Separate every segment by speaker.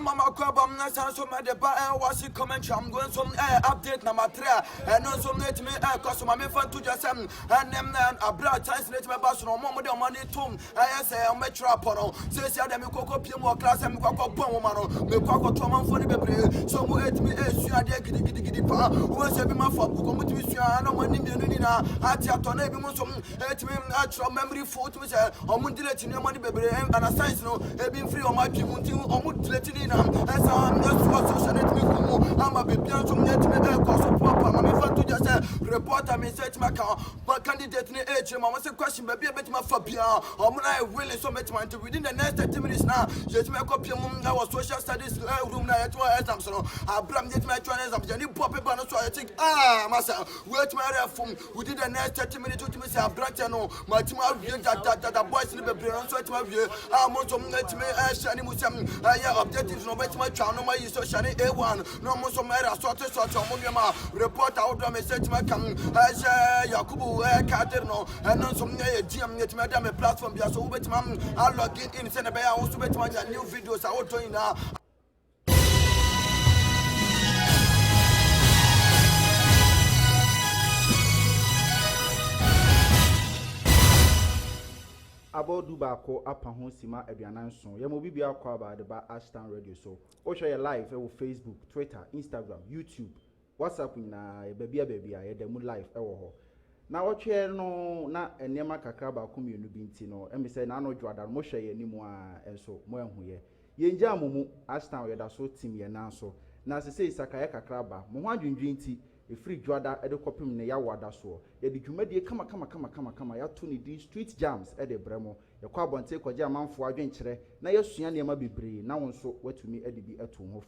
Speaker 1: Mama Crabam, Nasa, so my deba, was it comment? I'm going some update number 3, and also let me cause my fan to just and them a blood translate my bus no more than money tomb. I say, I'm a trap on. Says, I am a cocoa more class and cocoa bomb, the cocoa Tom for the baby. So who ate me as you are there, giddy pa, who was a bima for who come to me, I know one in the Nina, at your tornado, ate me natural memory foot, which I won't let you money baby, and a science no, being free on my people, or would let it in. As I'm just what social net me, I'm a bit young to let me cause of papa, I'm fan to just report a message my car, but candidate in the age, I was a question, maybe a bit my phobia, or when I will so much money within the next 30 minutes now, just my copy of our social studies room now at where I'm so I bram get my channels of Jenny Poppy Banner, so I think, massa, wait my phone within the next 30 minutes to me, say, Brantano, my team out here that boys in the brain, so it's my view. I'm also let me ask any Muslim. I have objectives, no better my channel, my social A1, no more so matter, sort of Mumma, report out of message my come as Yakubu, Caterno, and non some GM, yet madam a platform, so bet mum, I'll log in Senegal, also bet my new videos are auto in now.
Speaker 2: About Dubako up on Honsima Ediananson. Yamobi be out about the Ashtown Radio. So, or share your live Facebook, Twitter, Instagram, YouTube, WhatsApp in baby, I demo live. Now, what share no, not a Nema Kakraba community bintino, and me say, Nano Jordan, Moshe anymore, and so, more here. Yenja Mumu, Ashtown, yada so team yananso. Now, say Sakaya Kakraba, Mohanjin Jinti. A free Jwada at the copy in the Yawada so. Yet did you media come ya tuni di street jams at the Bremo. Your carbon take a jam for adventure. Now your Siania may be brave. Now on so what to me at the be at home.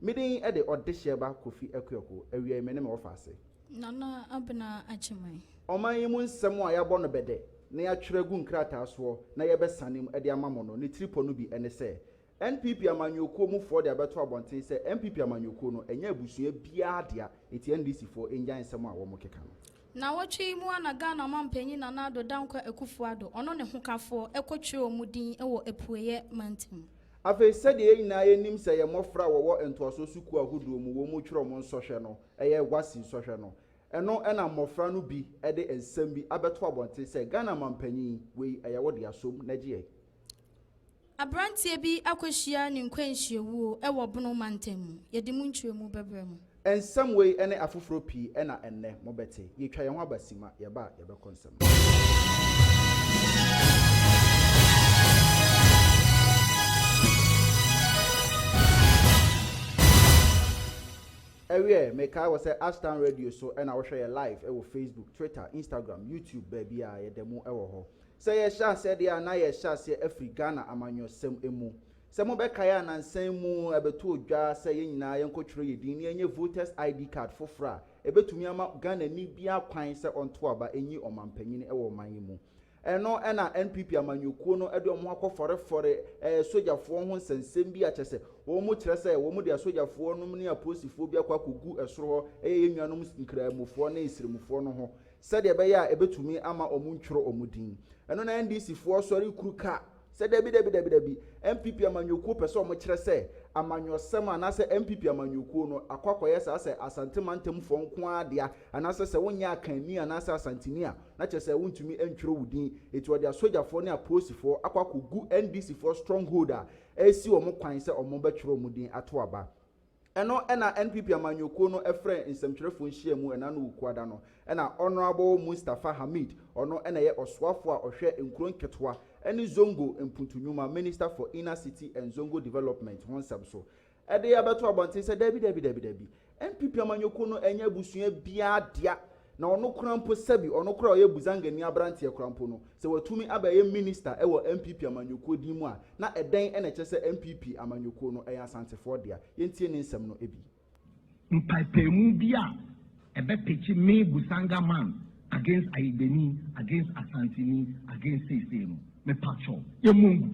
Speaker 2: Meeting at the Odesheba Kofi Equioko, a real minimum of us.
Speaker 3: Nana Abna Achimai.
Speaker 2: O my immune somewhere ya born a bede. Near Tregun Kratas war, na ya best son him at the Amamono, ni triponubi and say. NPP amanyoko mu for the abeto abonten say NPP amanyoko no enye abusue biadia eti NDC for enjan nsem a wo mokeka no
Speaker 3: na wotwe mu ana Ghana mampanyi na nado dankwa ekufuado ono ne hokafo ekotwe omudin ewo epueye mantem
Speaker 2: afi sede yina yenim say ye mofra wo entoaso suku ahodo mu wo mu twero mo nsohwe no eye wasi nsohwe no eno ena mofra no bi ede ensem bi abeto abonten say Ghana mampanyi we eye wo de asom na gie
Speaker 3: Abrantie bi akohia ne nkwanhyiewuo ewo bono mantem yede mu ntwemu bebrem
Speaker 2: in some way ene afoforo pi ena enne mobete yetwa ye ho abasima ye ba ye be konsem Ewie make I was say Ashtown Radio so and I will share live ewo Facebook, Twitter, Instagram, YouTube baby a ye demo ewo ho. Say ye sha said ya na ye sha say Afri Ghana amanyo sem emu. Se mo be kaya na nsem mu ebeto odwa say ye nyina ye nkotwere ye din ye voters ID card fofra ebetumi ama Ghana ni bia kwan say onto aba enyi omampanyini ewo man mu. Eno ena NPP amanyukuo no edo mo akofore sojafo ho nsensem bi achese wo mu kire say wo mu de sojafo no ne aposifo bi akwakogu esoro ho nyanom nkramufo na isiremufo no ho sede be ya ebetumi ama omuntworo omudin eno na NDC fo sori kuruka sede bi MPP amanyukuo pese omo kire say amanyosem anase MPP amanyukuo no akwakoye sa say asantemantam fo nko adea anase se wonya akanni anase asantini a na chese wontumi entworo wudin etu ode asojafo ne aposifo akwakogu NDC for stronghold a esi omo kwan se omo betworo mudin ato aba eno ena NPP amanyukuo no efre nsemtwerefo nhia mu ena no ukuada no ena honorable Mustafa Hamid ono ena ye oswafo a ohwe enkuro nketwa eni Zongo Mpuntunyuma Minister for Inner City and Zongo Development honsam so ede ya beto abonten se dabi NPP amanyukuo no enya busua bia dia na ono krampo sabi ono kra oye buzangani abrante krampo no se watumi abaye minister ewo MPP amanyukuo di mu a na eden ena kyese MPP amanyukuo no eya asantefo dia yentie ne nsem no ebi
Speaker 4: mpaipemu bia ebe pechi me busanga man against Aideni against Asantini against Seseno me pacho ye mungu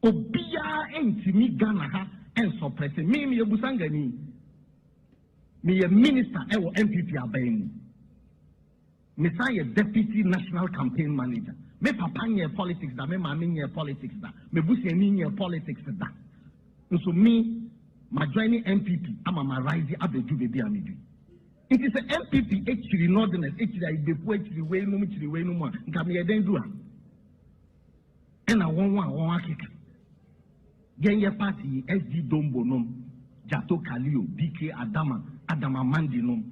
Speaker 4: obia entimi Ghana ha enso prese me busangani me a minister ewo MPP abayimu me say a deputy national campaign manager me papa nye politics da me mama nye politics da me busi ni nye politics da So me, my joining MPP, I'm a rising up the two baby amidi. It is an MPP, actually, northerners, actually, before actually, way no more, come here, then do it. And I want kick. Genya party, SD Dombo, no, Jato Kalio, DK Adama Mandi, no.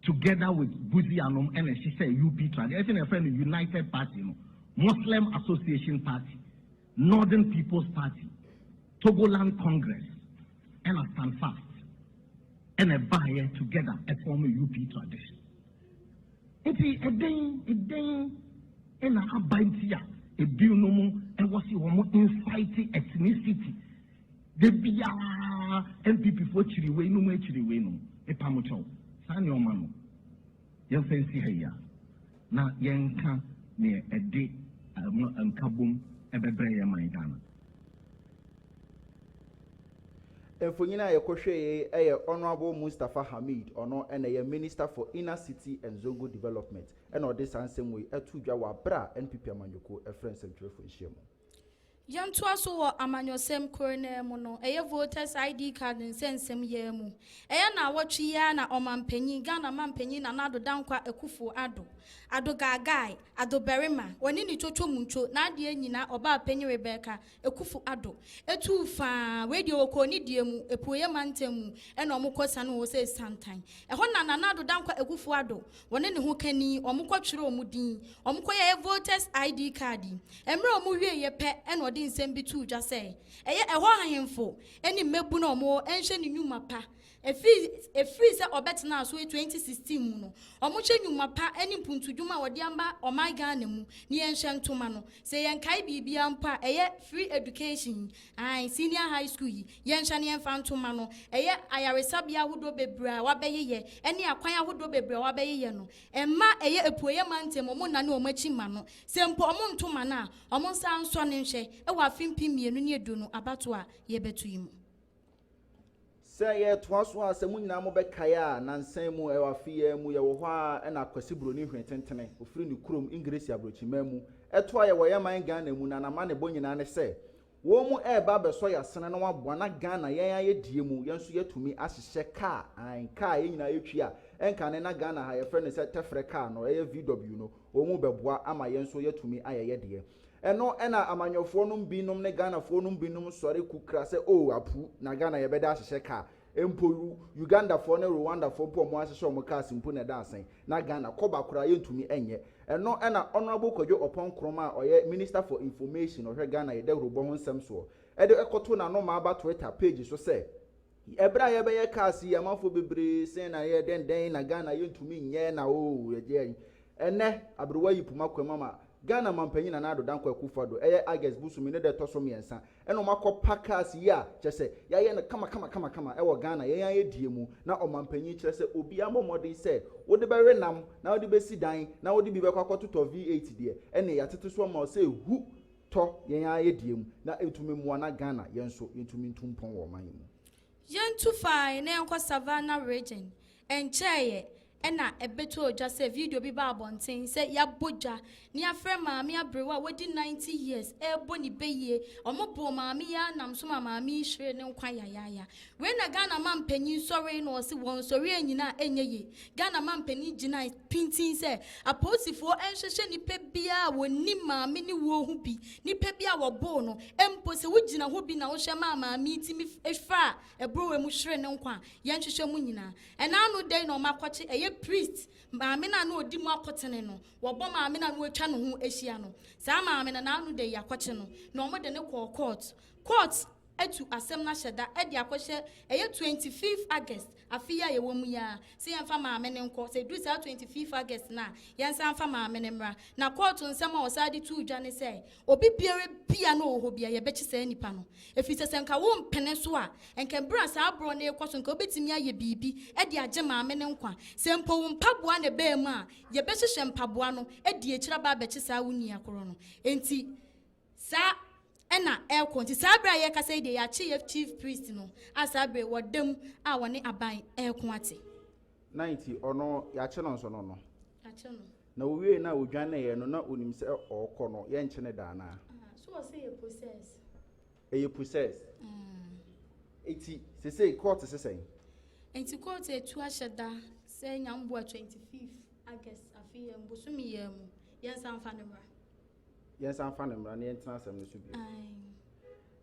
Speaker 4: Together with Buzi Anom and she said UP Trans, I think a friend United Party, no, Muslim Association Party, Northern People's Party, Togoland Congress, and a stand fast, and a buyer together a form a UP tradition. It's a day, and a bind here, a bill no more, and what's your more inciting ethnicity. The BR MPP for Chiriway, no more Chiriway, no, a pamocho. Sani omano, yen fancy here. Na yen can near a day and kabum ebebre maidana.
Speaker 2: And for you, a Honorable Mustafa Hamid, or and a Minister for Inner City and Zongo Development, and all this same way, a 2 Jawa Bra and Pipi Amanyoko, a friend central for Shemo.
Speaker 3: Yan twaso wo amanyosem korona mu no eye voters ID card nsensem ye mu eye na awotwe ya na omampanyin Ghana mampanyin na nado dankwa ekufu ado gagai ado berima woni ni chocho muncho na ade nyina oba panyin Rebecca ekufu ado etu fa radio okoni die mu epuye mantemu ena omukosa no wo se santan eho na nado dankwa ekufu ado woni ni ho kani omukotwere omudin omukoye voters ID card emre omuhwe ye pe ena nsem bitu dwa say eye eho ahemfo eni mebu na omo enhwe ni nyuma pa efri se obetena so 2016 mu no omo hwe nyuma pa eni mpuntudwuma wode amba omai Ghana mu ni enhwe ntoma no se yen kai bibia mpa eye free education senior high school yi yenhwe ne enfa ntoma no eye ayaresabia hodo bebra wabeyeye eni akwan ahodo bebra wabeyeye no emma eye epuoye mantem omo na ne omachi ma no se mpo omo ntoma na omo nsa nso ne nhwe ewa fimpi mienu ne edu no abato a yebetu yimu
Speaker 2: say ye twaso a se munyina mo bekaya na nsan mu ewa fie mu ye wo ho a na akwasi broni hwetentene ofiri ni kurom English abrochima mu eto aye wo ye man Ghana mu na ma ne bonyina ne se wo mu eba beso ya sene na waboa na Ghana yen aye die mu yenso yetumi ahyehye car an car ye nyina yetwi a enka ne na Ghana ha ye frɛ ne se tefre car no eye VW no wo mu beboa ama yenso yetumi aye ye de eno ena amanyofo no binom ne Ghana fo no binom sori kukra se o apu na Ghana ye beda ahyehye car empo Uganda fo ne Rwanda fo po mo ahyehye mo car simpo na da asen na Ghana koba kura yentumi enye eno ena honorable Kojo Opon Kroma oye Minister for Information ohwe Ghana ye de robo ho nsem so ede ekoto na no ma aba Twitter page so se ebra ye be ye car si amafo bebre se na ye den na Ghana yentumi nye na o ye ene abrewa yipuma kwema Ghana mampanyin na nado danko akufado eye August busumi ne de toso miensa eno makọ pakas ya chese ya ye na kama ewo Ghana ye ya die mu na omampanyin kire se obi amomodin se wo de be renam na wo de be sidan na wo de bi be kwakoto V8 de ene ya tete so ma se hu to ye ya die mu na etumi mu na Ghana yenso yentumi ntumpon wo man mu
Speaker 3: yentu fai na enko Savannah region encheye ena ebeto oja se video bi ba abonten se ya boja ni afre maami abrewa wedi 90 years ebo ni beye omobo maami ya namso maami hwere ne nkwa yaya we na Ghana mampanyin sori no se won sori anyina enyeye Ghana mampanyin gina pintin se aposifo enhwehwe ni pebia woni maami ni wo hu bi ni pebia wo bo no empo se wugina ho bi na wo hwe maami timi efra ebrowe mu hwere ne nkwa yenhwehwe mu nyina ena anu dey no makwache priest maame na no odi mu akotene no wo bo maame na no atwa no ho ehia no saa maame na anu de yakwache no na omo de ne court etu asem na hyeda e de akwahye 25th August afia ye womu ya se yemfa maame ne nko se du sa 25th August na yensa mfa maame ne mra na court nsem a osadi tu dwa ne se obi biere bia na oho bia ye bechi sa nipa no efise se nka wo mpene so a enka bra sa abro na ekoso nka obetimi aye bibi e de age maame ne nkwa se mpo wo mpaboa ne ba mu a ye behyehyɛ mpaboa no e de ekira ba bechi sa wuni akoro no enti sa ena konti sabra ye ka say de ya chief priest no asabre wodam a woni aban kon ate
Speaker 2: 90 ono ya che no so no
Speaker 3: ya che no
Speaker 2: na owie na odwan na ye no na onim se okọ no ye nche ne da na
Speaker 3: so o say ye process
Speaker 2: e ye process eti say court say
Speaker 3: enti court etu ahyeda say nyambo 25th August afi mbosumi yam yensan fa nemra
Speaker 2: na yentan asem no so bi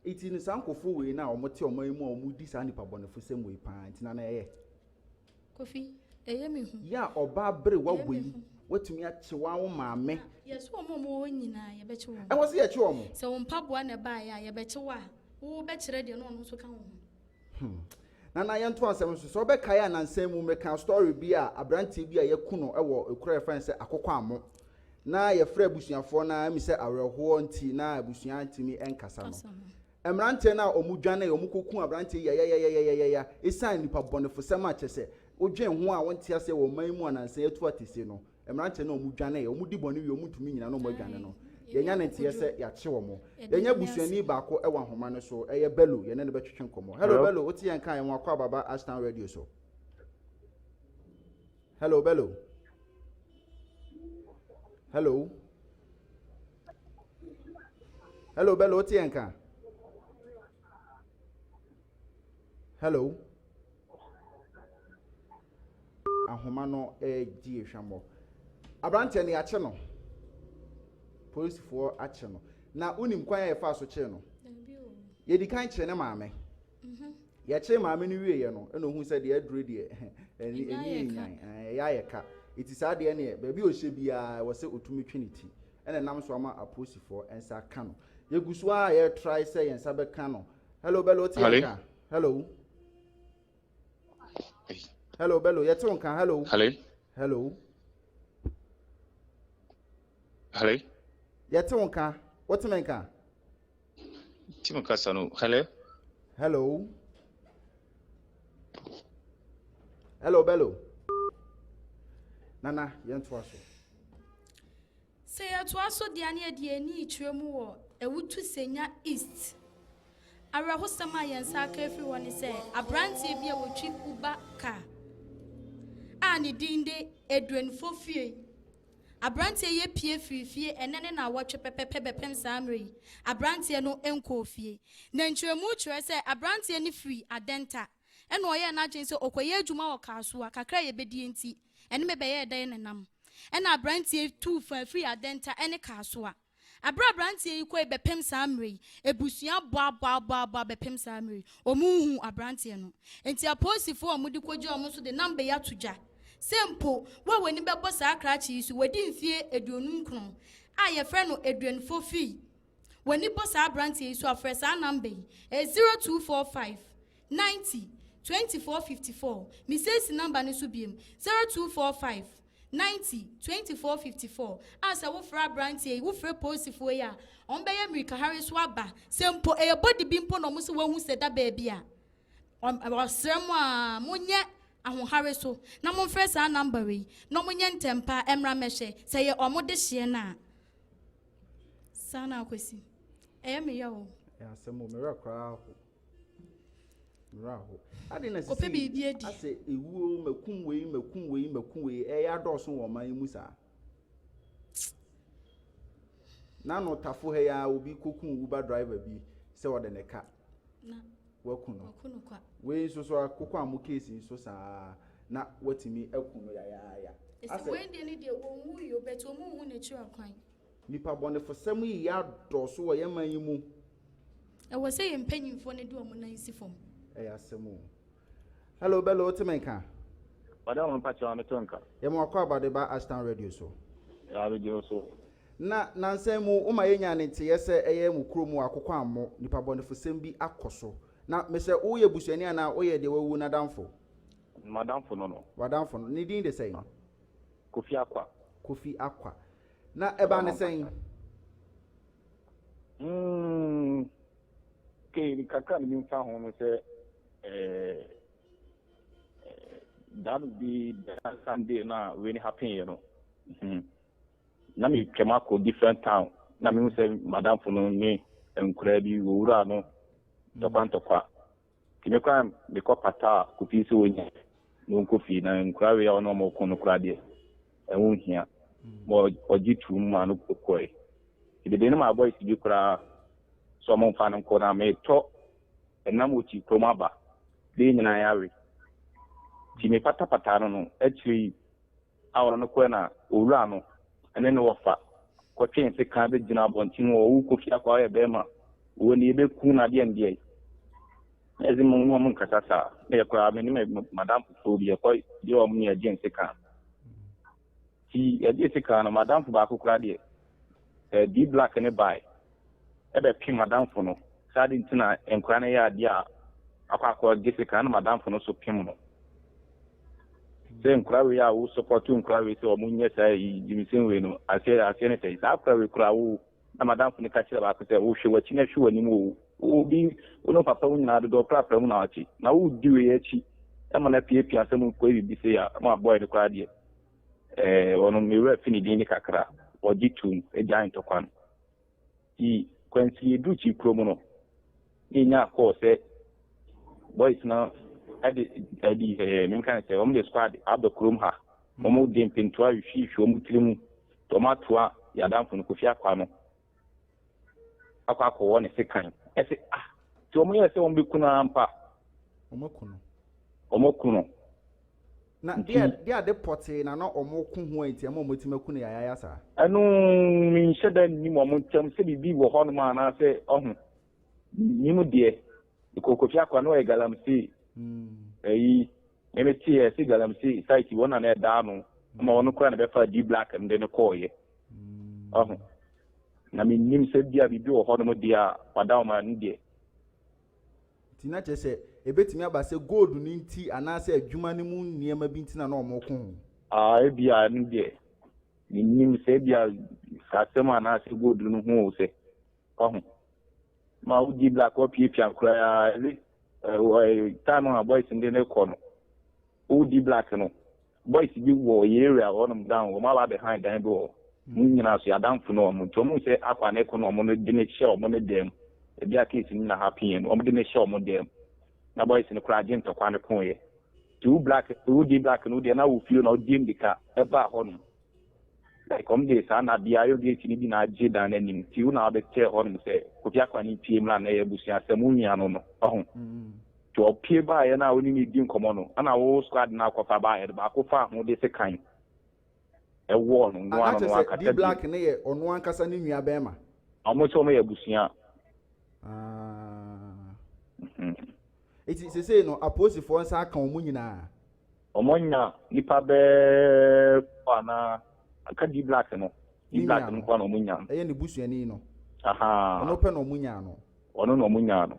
Speaker 2: eti no sankofo we na omote omayimu omudi sa nipa bonefo sem we pa ntina na eye
Speaker 3: Kofi eye me hu
Speaker 2: ya oba bere wa we watumi achewa wo maame
Speaker 3: yes wo mo nyina ye beche wo
Speaker 2: e wo se ye che wo mo
Speaker 3: se wo mpaboa na ba ya ye beche wa wo bechere de no no so ka wo
Speaker 2: na yento asem so so be kai anansam mu meka story bi a abrante bi a yeku no ewo ekura fan se akokọ amo na ye fra abusuafo na mi se awerho nti na abusua ntimi enkasa no emrante na omudwane omukoku abrante ya esan nipa bonefo sema chese odwen ho a wonte ase wo man mu anansam etu atese no emrante na omudwane omudi bone wi omutumi nyina no omudwane no yenya ne ntie se ya che wo mo yenya busuani baako ewa homa no so eye bello ye ne betwetwe nkomo hello bello oti yan kan yan akwa baba Ashtown radio so hello bello hello bello oti yan kan hello ahoma no di ehwamo abrante ne ya che no police for action na unim kwan ya fa so che no ye di kan che ne maame ya che maame ni wie ye no e no hu se de adure de eni nyan ya ye ka iti sa de ne ba bi o hye bia wo se otumi twiniti ene nam so ama police for ensa ka no ye gusu a ye try say ensa be ka no hello bello ti ka hello bello ye ton ka hello Yete wonka what menka
Speaker 5: Timaka sanu
Speaker 2: hello bello nana yento aso
Speaker 3: say to aso de ane de ani twemu wo ewutu senya east ara hosama yensa ka free one say abrante bia wotwi uba ka ani dinde edwen fofie abrante ye pie frifie enene na wotwe pepepe bepem samre abrante no enko fie na ntwemu twere se abrante ni free adenta eno oye na agyen se okoye adwuma wo kaso akakra ye bedi enti ene me beye dan nenam ena abrante tu fa free adenta ene kaso abrante yi ko bepem samre ebusua boa bepem samre omuhu abrante no enti aposifo omudi kogi omuso de number ya tuja Sempo, wa weni bebo sa akrachi isu wedi mfie eduonum kron. A ye frɛ no eduon fofi. Weni bo sa abrante isu afrɛ sa number 0245 90 2454. Mi says number ni so biem 0245 90 2454. Asa wo fra abrante wo frɛ posifo ya. On beye America Harris waba. Sempo e body bimpo no mo se wahu se da baby a. Osrem a monye ahohare so na mo mfrɛ sa number yi no monye ntempa emra mehye sɛ ye omode hye na sana akwesi me ya o
Speaker 2: ya semo mera kra ho ade na
Speaker 3: ope bi edi
Speaker 2: ase ewuo makum wei ya dɔso wo man mu sa na no tafo he ya obi kokun uber driver bi sɛ wode ne ka
Speaker 3: na
Speaker 2: wakuno
Speaker 3: kwa
Speaker 2: we so akoko amu case so sa na watimi akuno ya
Speaker 3: ese we ndi ne de wo yo beto mu hu na chira kwan
Speaker 2: nipa bone fo sam yi ya dɔso wo ye man yi mu
Speaker 3: e wo se ye mpanyimfo ne de o mu nan sifom
Speaker 2: ya semu hello bello otimenka
Speaker 5: Madam Pacho ametonka
Speaker 2: ye mo akwa abade ba Ashtown radio so
Speaker 5: ya radio so
Speaker 2: na nansemu uma yenya ne nte yese eye mu kromu akoko ammo nipa bone fo sam bi akoso na mese wo ye busuani ana wo ye de wawu na damfo
Speaker 5: madamfo no
Speaker 2: wadamfo no ni din de sey
Speaker 5: Kofi Akwa
Speaker 2: na eba ne sey
Speaker 5: ke kaka ni mfa ho no se that would be the Sunday na when happen you know na me kema ko different town na me say madamfo no ni enkura bi wura no tokwa kimekwa biko pata kupisi wonya no kofi na nkura we ya no mo kono kura de ehun hia mo ojitu mu no kokoi ide de ma boys bi kura so mo fa no ko na me to ɛnam oti kromaba de nyina yare ti me pata no actually awon no ko na owura no ene no wofa ko twen se kan be gina bontin wo wu ko fia kwa ye be ma wo ni be ku na de ndie ezi mo nkasa sa e ko ameni madam fu bi e ko de o mu ye gen se kan ti e de se kan na madam fu ba ko kra de di black ne buy ebe pin madam fu no sadi ntina enkra na ya dia akwa de se kan na madam fu no so pin no se enkra we ya wo support enkra we se o mu nye sai jimisen we no ase ne sai sa akra we kra wo na madam fu ne ka kire ba ko se wo hwe wachi na hwe wani mu wo bi ono papa wo nyina do pra mu na wachi na wo di we achi e ma na pie asem ko bi se ya ma boy de kra de ono me we fini din ni kakra ojitu e giant kwan i kwensi duchi kromo no inya ko se boys na adi me kan se o mo squad abdo krom ha o mo dem pintua hwi o mo trimu tomato a ya danfo no kofi akwa no akwa ko woni sekan ese ti o mo ye se o mbi kuna ampa o mo kuno
Speaker 2: na dia de pote na no omoku ho anti ama motimaku na yaya sa
Speaker 5: anu min sheda ni mo montam se bibi wo ho no ma na se ohun ni mu de kokofi akwa no e galamsi eyi emeti e si galamsi site wona na da no ma wono kwa na be fa di black and ne ko ye ohun na min nim se dia bibi wo ho no mo dia wada ma ndie
Speaker 2: tina chese ebetimi abase gold ni nti anase adwuma ni mu niema bi nti na na omoko
Speaker 5: ebia ndie nim se bia asema anase gold no ho se ohun ma udi black o pie ankura ya ele time on boys ndi ne ko no udi black no boys bi wo area on down wo ma ba behind dan do nyina so ya danfo no mo to mo se akwa ne ko no mo no de ne share mo ne dem ebia case ni na happy en o mo de ne share mo dem na boys ni kura agent kwa ne ko ye two black udi black no de na wo feel no dim dika e ba ho no like om de sa na bia yo de tini bi na age dan anim ti u na be che ho no se ko bia kwa ni pie mla na ye busia asemu nya no no ohun to pie ba ye na oni ni din komo no ana wo squad na akwa ba ye ba ko fa ho de se kan e wo no no ano no akata
Speaker 2: di black ne ye ono ankasa ni nua be ma
Speaker 5: omo so mo ye busia
Speaker 2: iti se no aposifo nsa aka omu nyina
Speaker 5: omonya nipa be ana aka di black no di black no kwa no munya
Speaker 2: eye ne busuani no
Speaker 5: ono
Speaker 2: pe no munya no
Speaker 5: ono no munya no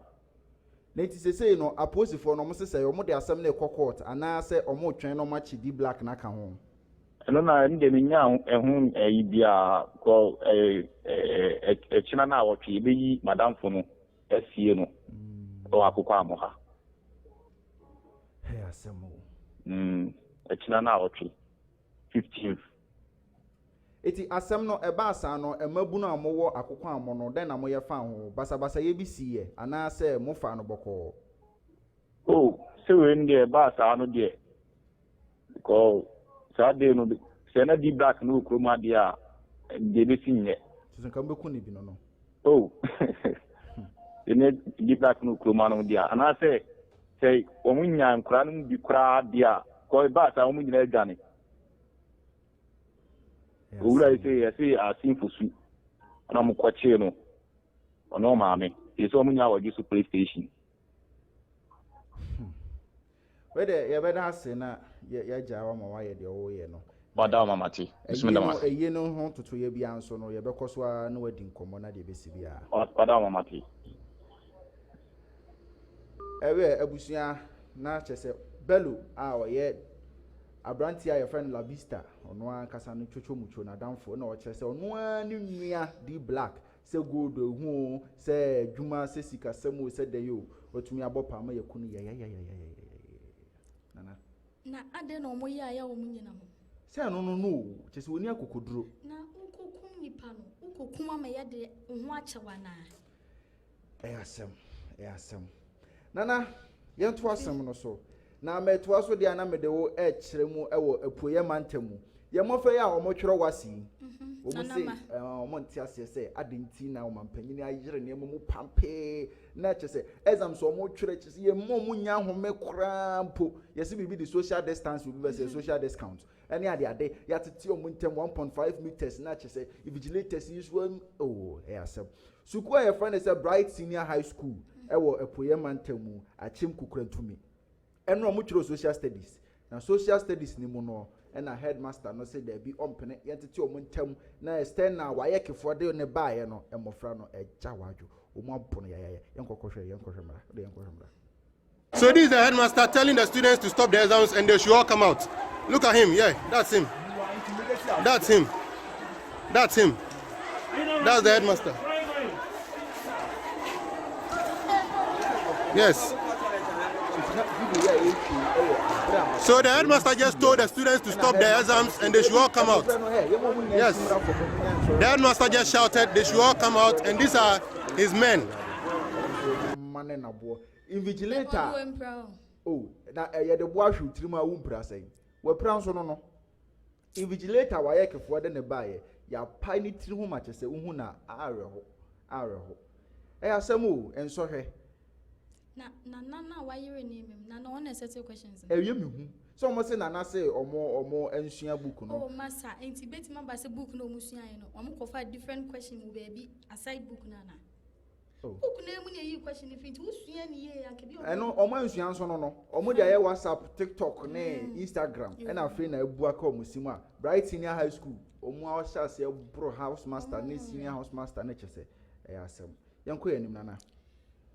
Speaker 2: na iti se no aposifo no mo se omo de asem na ekokot ana se omo twen no machi di black na ka ho
Speaker 5: eno na ndi me nya ehun bia ko china na awotwe be yi madam fo no asie no o akokwa amoha
Speaker 2: he asemo
Speaker 5: china na awotwe 15
Speaker 2: eti asem no eba asa no emabu no amowo akokwa amo no den na mo ye fa ho basa ye bi siye ana se mo fa no boko
Speaker 5: se we ndi eba asa no de ko sa de no se na di black no kroma dia de be sinye
Speaker 2: so kan be ku ni bi no
Speaker 5: ene di black no kroma no dia ana se omunya nkura no bi kura dia ko eba asa omunya agane ura ise asinfusu ana mukwache no ono maame ise omunya waji su PlayStation
Speaker 2: wede ye beda ase na ye jawa ma wa ye de wo ye no
Speaker 5: bada mama ti bismillah
Speaker 2: eye no ho toto ye bia nso no ye bekoso a na wadi nkomo na de besi bia
Speaker 5: bada mama ti
Speaker 2: ewe abusia na chese belu a o ye abranti a ye friend La Vista ono an kasa no chocho mucho na danfo na o chese ono an nua di black se gold hu se djuma se sika semu se de yo otumi abopa ma yakunu ya
Speaker 3: na ade na omo ya ya wo munyina mo
Speaker 2: se no chese woni akokoduro
Speaker 3: na nkokum nipa no nkokum ama ya de ho achewa na
Speaker 2: asem nana yento asem no so na meto aso de ana mede wo e kire mu e wo apuye mantamu ye mo fa ya o mo twere wasi o mo
Speaker 3: Nanama.
Speaker 2: say o mo ntia se adenti na o mampanyini ayire ne mo pampe na chese exams o mo twere chese ye mo nya home krampo ye se bibi the social distance will be say social discount any ade ya tete o mo ntem 1.5 meters na chese vigilators use one oh asem suku ye friend say Bright Senior High School ewo epoye mantamu achim kukurantumi eno mo twere social studies na social studies ni mu no and a headmaster no say there be ompene yentete o montam na extend na waye kefo de ne baaye no emofra no eja wadwo o mo abono yaya yenkokohwe mra de yenkohwe mra.
Speaker 6: So this is the headmaster telling the students to stop the exams and they should all come out. Look at him, yeah, that's him. That's him. That's him. That's the headmaster. Yes. So the headmaster just told the students to stop the exams and they should all come out. Yes. The headmaster just shouted they should all come out and these are his men.
Speaker 2: Invigilator. Oh, na ye de boa hwu tirima wumpra sai. We pran so no. Invigilator wa ye kefo de ne baaye. Ya pai ni tiri hu ma chese uhu na areho. Asemu enso hwe.
Speaker 3: Na why you name him? Na no one set questions.
Speaker 2: Ewie me hu. So mo say nana say omo ensua book no.
Speaker 3: Oh massa, enti beti ma ba say book no musua ye no. Omo ko fa different question mu baby aside book na. Oh. Book na mu na yi question if it usua ni ye akebi.
Speaker 2: Eno omo ensua nso no. Omo dia ye WhatsApp, TikTok, ne Instagram. And afi na ebu aka omo simu a Bright Senior High School. Omo a sha say bro house master ne senior house master ne chese. Asem. Yanko yanim nana.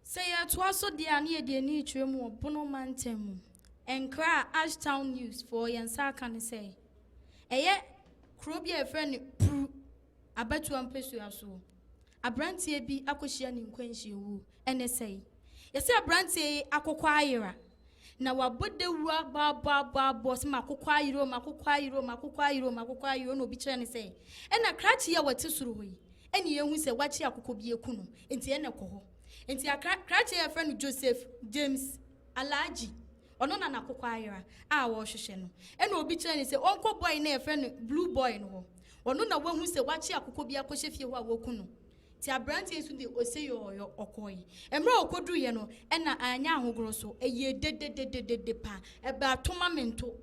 Speaker 3: Say ya twaso dia na ye de ni twere mu obono mantem. Enkra Ashtown News for yansa kan say. Eye kro bia e friend pru abatu ampesu aso. Abrantie bi akohia ni nkwanhie wu ene say. Yesi abrantie akokwa ayira. Na wabode wu ba boss makokwa ayiro no bi kire ne say. Ena krachi ya wate suru hoyi. Eni yehu se wachi akokọ bi ekunu. Enti ene koho. Enti krachi ya friend Joseph James Alaji. Ono na nakokọ ayira a wo hwehwe no. Ena obi kire ne say onko boy na e friend Blue Boy no. Ono na wahu se wachi akokọ bi akohye fie ho a wokunu. Ti abranti esu de oseyo okoyi emre okodu ye no ena anya ahogoro so eye de pa e ba toma mento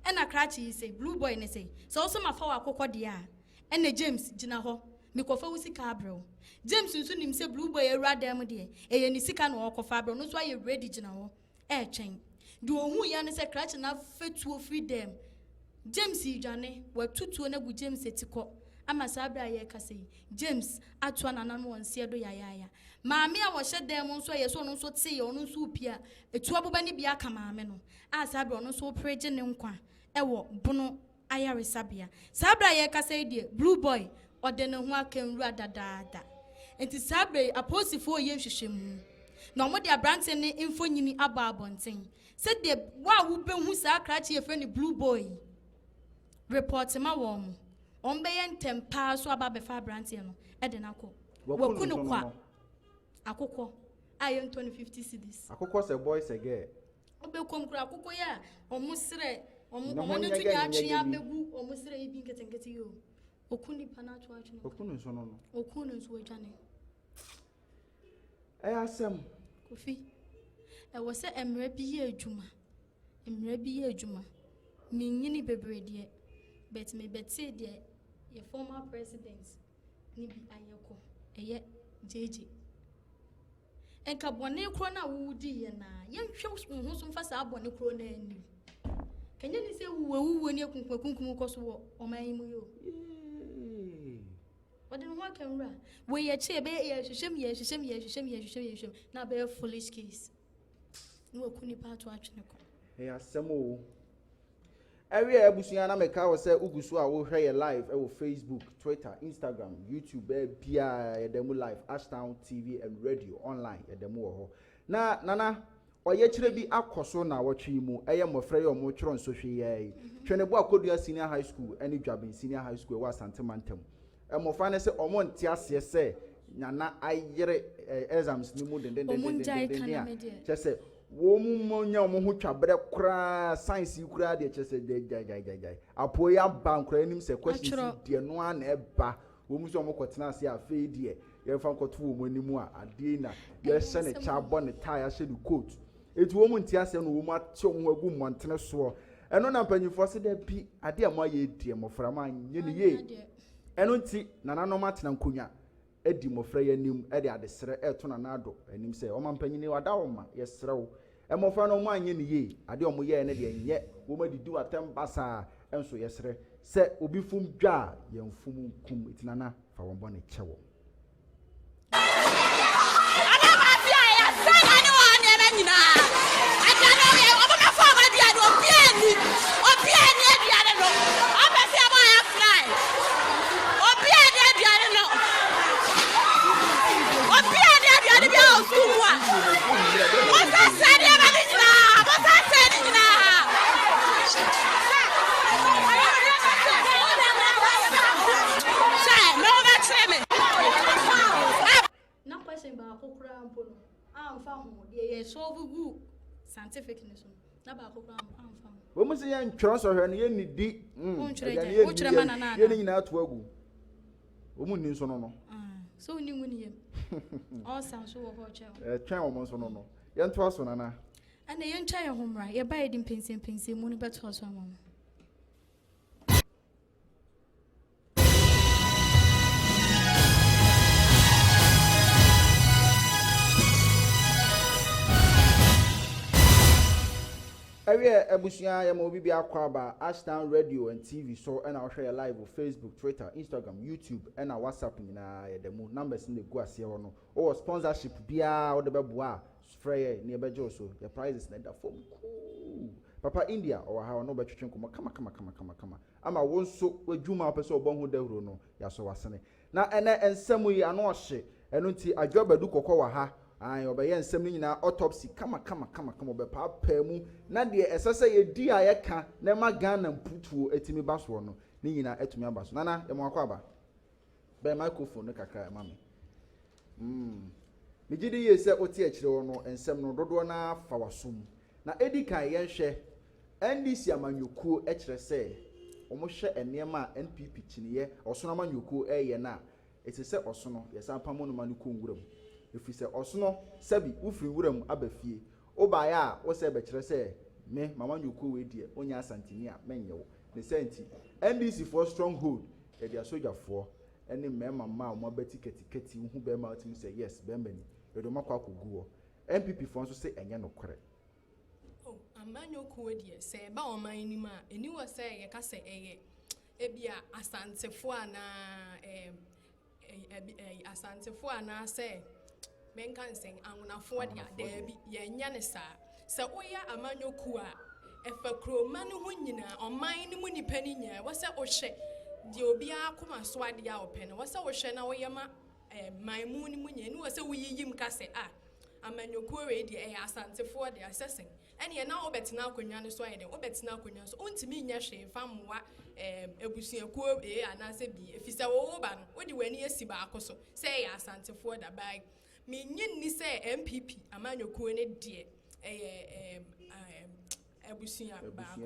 Speaker 3: ena krachi say Blue Boy ne say so ma fa akokọ de a ena James gina ho mikofa usika abrel James nso nim say Blue Boy ewrada am de eye ni sika no okofa abrel no so aye ready gina ho e twen de ohu ya ne say krachi na fetuo freedom James idwane watutuo na bu James etiko ama sabra ye kase James atwa nanano wonse do yaya maame a wo hye dem nso ye so no nso te ye ono nso upia etu aboba ni bia ka maame no a sabra ono nso preje ne nkwa ewo bono ayare sabia sabra ye kase die Blue Boy ode ne ho akanru adadaada enti sabra aposifo ye hwehwemu na omo de abrante ne infonyini aba abonten se de wa wo behu sa krachi ye fre ne Blue Boy report ma wo mo Ombeye ntempa so aba befa brantie no e de nako wakunu kwa akokọ aye 250 cedis
Speaker 2: akokọ se boy se girl
Speaker 3: obekom kura akokọ ya omusire omo ne tunya atwe abegu omusire ibi nketenkete yo okuni pana to atwe
Speaker 2: okunu so no
Speaker 3: okunu so adwane
Speaker 2: asem
Speaker 3: kofi wo se emre bi ye adwuma minyini bebrede bet me betse de your former president ni bi ayeko eye jeje enka bone kro na wudi ye na yenhwe ho so mfasa abone kro na ani kenya ni se wuwe ni kunkum ko so o man mu yo wode no wakamra we ye che be ye hwehwem na be foolish case no okuni pa to atwene ko
Speaker 2: asemo every ebusuya na meka wo se ugusu a wo hwe ye live e wo Facebook, Twitter, Instagram, YouTube bia ye demo live Ashtown TV and radio online ye demo wo ho na nana oye kire bi akoso na wotwe mu eye mofra ye omo tworo nso hwe ye twene bo akodua senior high school eni dwaben senior high school wa santemantam e mofra ne se omo nte ase se nyana ayere exams ni mu den chese womunya omo ho twabre kura science kura de chese jai apoya ban kura nim se question de no an eba womu so omo kwotena ase afi de ye fa nkoto womu animu a ade na ye hye ne cha bo ne tie a hye ne coat etu womu ntia ase no womu atye omo agu montene so eno na mpanyifo se da bi ade a mo ye die mofra ma nye ne ye eno nti nananom atena nkonya edi mofra ye nim ede adesere eto na nado anim se o mampanyini wada wo ma ye serew emofra no mo anye ne ye ade o mo ye ne de nye wo ma didi watem basa enso ye sere se obi fum dwa ye mfum kum itinana fa won bo ne kyewo
Speaker 7: ana ma bia ya se ani wo ne na nyina ada no ye obo na fa ma bia do obi ani bia no abesi aba ya fly obi ani bia no obi ani bia o suwa what's that say ni ba ni nyina what's that say ni nyina
Speaker 3: na question ba ko kura ampo no amfa ho ye solve good scientific ni so na ba ko kura amfa
Speaker 2: wo mu se ye ntworo so hwe no ye ni di
Speaker 3: o chire manana
Speaker 2: ye ni nyina to agu wo mu ni so no
Speaker 3: so ni mu ni ye all sound so wo ho che
Speaker 2: twan wo mo so no ye nto aso nana
Speaker 3: ana ye ntwa ye homra ye ba ye di pensen mu ni beto so amam
Speaker 2: Area ebusia ya mo bibia kwaba Ashtown Radio and TV so and I'll share live on Facebook, Twitter, Instagram, YouTube and our WhatsApp nyina ya demo numbers in the go ase ho no or sponsorship bia or the beboa frey near bejo so your prizes na da form cool Papa India or how no betwetwen kama ama won so wadwuma opese obon ho dahuro no ya so wasene na ene ensemu yi ano ohye eno nti adwobadu kokọ wa ha ayi obeye nsem ni nyina autopsy kama obepa pamu na de esese ye di ayeka na ma Ghana mputuo etimi baso no ni nyina etumi abaso nana emo akwa be microphone kakra mami me gidi ye se oti akire wo no ensem no dodo na fa wasum na edikan ye hwe NDC amanyokuo ekire se omo hwe enema NPP chiniye osono amanyokuo eye na etise osono yesa pamo no manuko nwuram efise osono sabi ufiri wuram abafie obaya a wo se be kire se me mama nyuko we die onya asantini a menyewo ne senti NDC for stronghold e dia sojafoɔ ene mema ma o mabati ketiketi hu be ma otimi se yes be mbani e do makwa koguo MPP for nso se enye nokore
Speaker 8: oh amanyoko we die se ba o man ni ma eni wo se ye ka se eye ebia asantefo ana asantefo ana se menkan sen anwonafo de adabi ye nya ne sa se oya amanyoku a efakroma no ho nyina oman ni mu nipa ni nya wo se ohwe de obi akoma so ade a opene wo se ohwe na wo yema maimu ni mu nya ni wo se wuyiyim ka se amanyoku we de asantefo de assessing ene na obetina akonwa no so ayede obetina akonwa so ontimi nya hwe famwa ebusuakuo anase bi efisa wo ba no odi wani esi ba akoso se ya asantefo da bai minyin ni se MPP amanyokuo ne de ebusua ba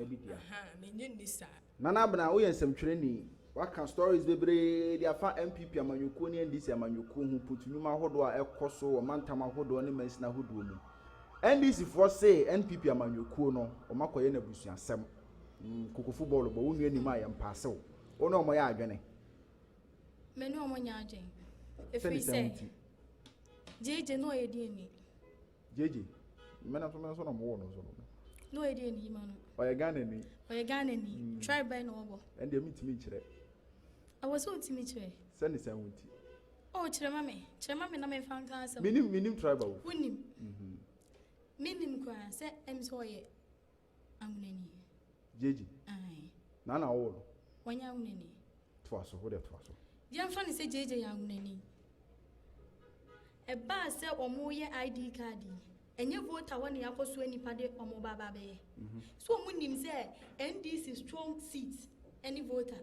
Speaker 8: minyin ni sa
Speaker 2: nana bna wo yensemtwere ni waka stories bebre dia fa MPP amanyokuo ne NDC amanyokuo hu putunuma hodo a ekoso o mantama hodo ne mansina hodo mu NDC for say NPP amanyokuo no o makoye na busua sem koko football bo wonu anim a yempase wo ono omo ya adwene
Speaker 3: meni omo nya adwen efi se jeje no ye di ni
Speaker 2: jeje mena so no mo wo no so
Speaker 3: no ye di ni ma no
Speaker 2: oye Ghana ni
Speaker 3: try by no obo
Speaker 2: and dey mitimi kire
Speaker 3: awoso utimi kire
Speaker 2: send the sound
Speaker 3: oh kire mame na me fan kan asem
Speaker 2: minim tribal
Speaker 3: wonim minim kwa se emso ye amnani
Speaker 2: jeje na wo
Speaker 3: wanya amnani
Speaker 2: twaso ho de twaso
Speaker 3: yamfa ni se jeje ya amnani e ba se omo ye ID card enye voter woni yakoso anipa de omo baba be so omo nim se NDC strong seat any voter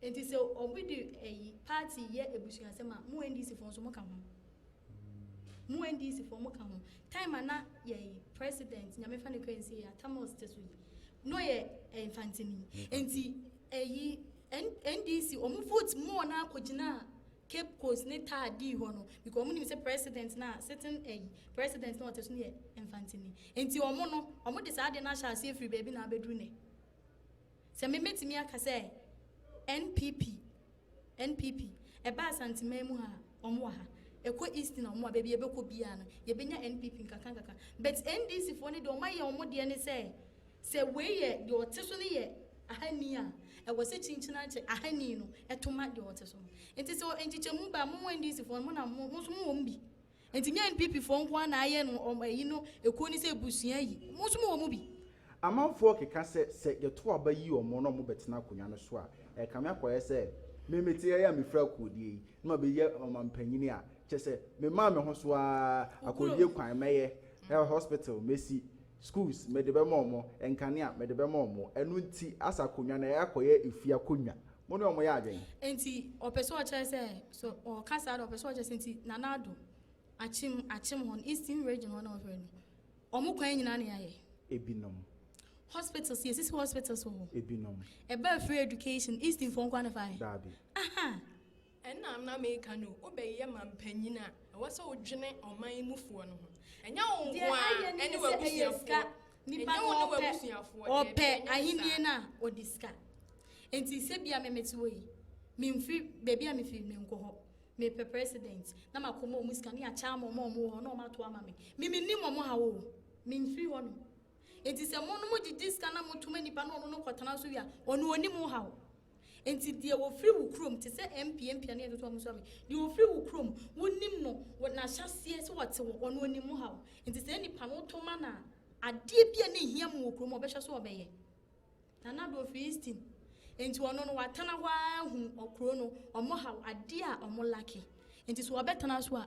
Speaker 3: enti se omo di party ye ebusuan se ma mo NDC fon so mo ka ho mu NDC for mu ka ho time ana ye president nyame fa ne kwensi ya Thomas Tesu no ye infantini enti eyi NDC omu vote mu na akogina Cape Coast ne di ho no because omu ni say president na certain president na Tesu ne infantini enti omu no omu de sa de na sha ase free baby na abedru ne se me metimi aka say NPP eba santima mu ha omu ha eko east na omu baby ebeko bia no ye benya NPP nkaka but NDC for ne de omu ye omu de ne say we ye de oteso ne ye ahani a e wo se chinchina che ahani no etoma de oteso enti so enchichemu ba mu NDC for mu na mu so mu ombi enti nya NPP for nko na aye no omayi no eko ni se busua yi mu so mu omu bi
Speaker 2: amanfo keka se ye to aba yi omo no mo betena akonya no so a e kame akoye se memeti ya me fra kodie no be ye omampanyini a chese me ma me ho so a akodie kwan meye hospital mesi schools me de be momo enkania me de be momo enu nti asa konwa na yakoye efia konwa mo ne omo ya adwen
Speaker 3: enti opeso chese so o kasa do opeso chese enti nanado achim hon eastern region one of no omo kwan nyina na yaye
Speaker 2: ebinom
Speaker 3: hospitals yes hospitals so
Speaker 2: ebinom
Speaker 3: eba free education eastern for quantify
Speaker 2: dabi
Speaker 3: aha
Speaker 8: ɛna na meka no obɛyɛ mampanyina ɛwɔ sɛ odwene ɔman mufuo no ho ɛnya wo nko a ɛne wabusuafoɔ
Speaker 3: nipa no ɔpɛ ahinie na odiska enti se bia memeti wo yi memfiri baby a mefiri menko ho me president na makomo muska ne acha mo ho na o mato ama me mimi mo ha wo memfiri ho no enti se mo no mo di diska na mo tuma nipa no no kotana so wi a ono oni mo ha wo enti die wo free wo krom te se MP na ye to mo so me die wo free wo krom wonim no na hyasie se wote wo ono oni mo ha wo enti se nipa no tuma na ade bia na hia mo wo krom obehwe so obeye na do feasting enti ono no watana hwa hu okro no omo ha ade a omo laki enti so obetana so a